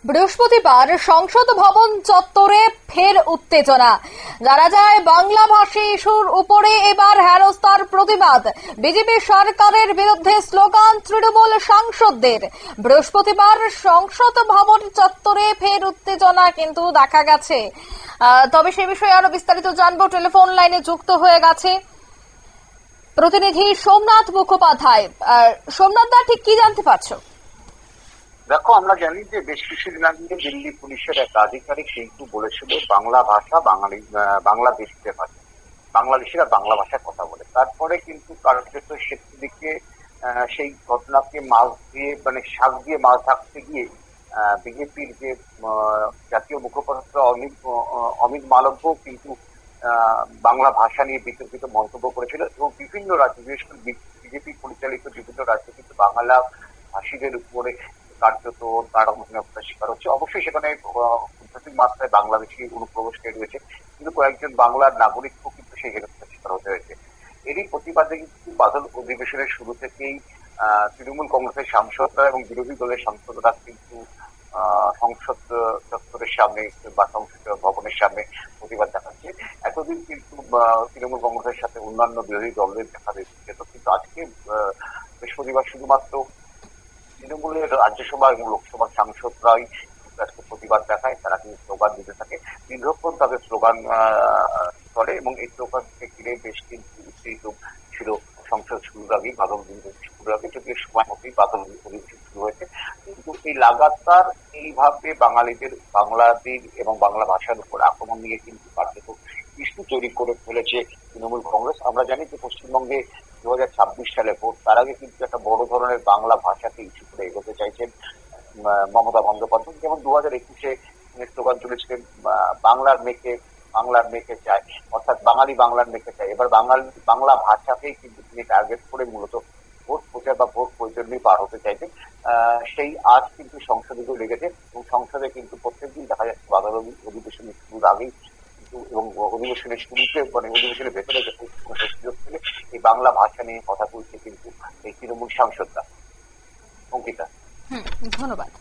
বৃহস্পতিবার সংসদ ভবন চত্বরে ফের উত্তেজনা। জানা যায়, বাংলাভাষী ইস্যুর উপরে এবার হেনস্থার প্রতিবাদ। বিজেপি সরকারের বিরুদ্ধে স্লোগান তৃণমূল সাংসদদের। বৃহস্পতিবার সংসদ ভবন চত্বরে ফের উত্তেজনা কিন্তু দেখা গেছে। তবে সে বিষয়ে আরো বিস্তারিত জানবো। টেলিফোন লাইনে যুক্ত হয়ে গেছে প্রতিনিধি সোমনাথ মুখোপাধ্যায়। সোমনাথ দা, ঠিক কি জানতে পারছো? দেখো, আমরা জানি যে বেশ কিছুদিন আগে দিল্লি পুলিশের এক আধিকারিক কিন্তু বলেছিল বাংলা ভাষা বাংলাদেশিদের ভাষা, বাংলাদেশিরা বাংলা ভাষায় কথা বলে। তারপরে কিন্তু কার্যত সেদিকে সেই ঘটনাকে মাছ দিয়ে শাক দিয়ে মাছ ঢাকতে গিয়ে বিজেপির যে জাতীয় মুখপাত্র অমিত মালব্য কিন্তু বাংলা ভাষা নিয়ে বিতর্কিত মন্তব্য করেছিল এবং বিভিন্ন রাজ্যে, বিশেষ করে বিজেপি পরিচালিত বিভিন্ন রাজ্যে কিন্তু বাংলা ভাষীদের উপরে কার্যত তারা হেনস্থার শিকার হচ্ছে। অবশ্যই সেখানে প্রচুর মাত্রায় বাংলাদেশি অনুপ্রবেশকারী রয়েছে, কিন্তু কয়েকজন বাংলার নাগরিকও কিন্তু সেই হেনস্থার শিকার হতে হয়েছে। এরই প্রতিবাদে কিন্তু বাদল অধিবেশনের শুরু থেকেই তৃণমূল কংগ্রেসের সাংসদরা এবং বিরোধী দলের সাংসদরা কিন্তু সংসদ চত্বরের সামনে বা সংসদ ভবনের সামনে প্রতিবাদ দেখাচ্ছে। এতদিন কিন্তু তৃণমূল কংগ্রেসের সাথে অন্যান্য বিরোধী দলের দেখা যেত, কিন্তু আজকে বৃহস্পতিবার শুধুমাত্র তৃণমূলের রাজ্যসভা এবং লোকসভার সাংসদরাই আজকে প্রতিবাদ দেখায়। তারা কিন্তু স্লোগান দিতে থাকে, দীর্ঘক্ষণ তাদের স্লোগান করে এবং এই স্লোগানকে ঘিরে বেশ কিন্তু উত্তেজিত ছিল সংসদ শুরুর আগেই, বাদল শুরুর আগে, যদিও সময় মতোই বাদল অধিবেশন শুরু হয়েছে। কিন্তু এই লাগাতার এইভাবে বাঙালিদের, বাংলাদের এবং বাংলা ভাষার উপর আক্রমণ নিয়ে কিন্তু কার্যত ইস্যু তৈরি করে ফেলেছে তৃণমূল কংগ্রেস। আমরা জানি যে পশ্চিমবঙ্গে 2026 সালে ভোট, তার আগে কিন্তু একটা বড় ধরনের বাংলা ভাষাকে ইস্যু করে এগোতে চাইছেন মমতা বন্দ্যোপাধ্যায়। যেমন 2021-এ স্লোগান চলেছিলেন বাংলার মেয়েকে চায়, অর্থাৎ বাঙালি বাংলার মেয়েকে চায়। এবার বাংলা ভাষাকেই কিন্তু তিনি টার্গেট করে মূলত ভোট প্রচার বা ভোট প্রয়োজনই পার হতে চাইছেন। সেই আজ কিন্তু সংসদে লেগেছে এবং সংসদে কিন্তু প্রত্যেকদিন দেখা যাচ্ছে বাদল অধিবেশন শুরুর আগেই এবং অধিবেশনের শুরুতে অধিবেশনের ভেতরে সুযোগ পেলে এই বাংলা ভাষা নিয়ে কথা বলছে কিন্তু এই তৃণমূল সাংসদরা। অঙ্কিতা, ধন্যবাদ।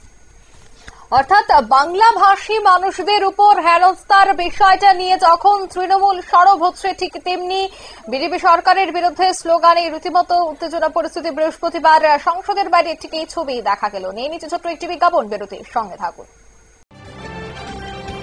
অর্থাৎ বাংলাভাষী মানুষদের উপর হেনস্থার বিষয়টা নিয়ে যখন তৃণমূল সরব হচ্ছে, ঠিক তেমনি বিজেপি সরকারের বিরুদ্ধে স্লোগানে রীতিমতো উত্তেজনা পরিস্থিতি। বৃহস্পতিবার সংসদের বাইরে ঠিক এই ছবি দেখা গেল। নিয়ে নিচে ছোট্ট একটি বিজ্ঞাপন বিরতির সঙ্গে থাকুন।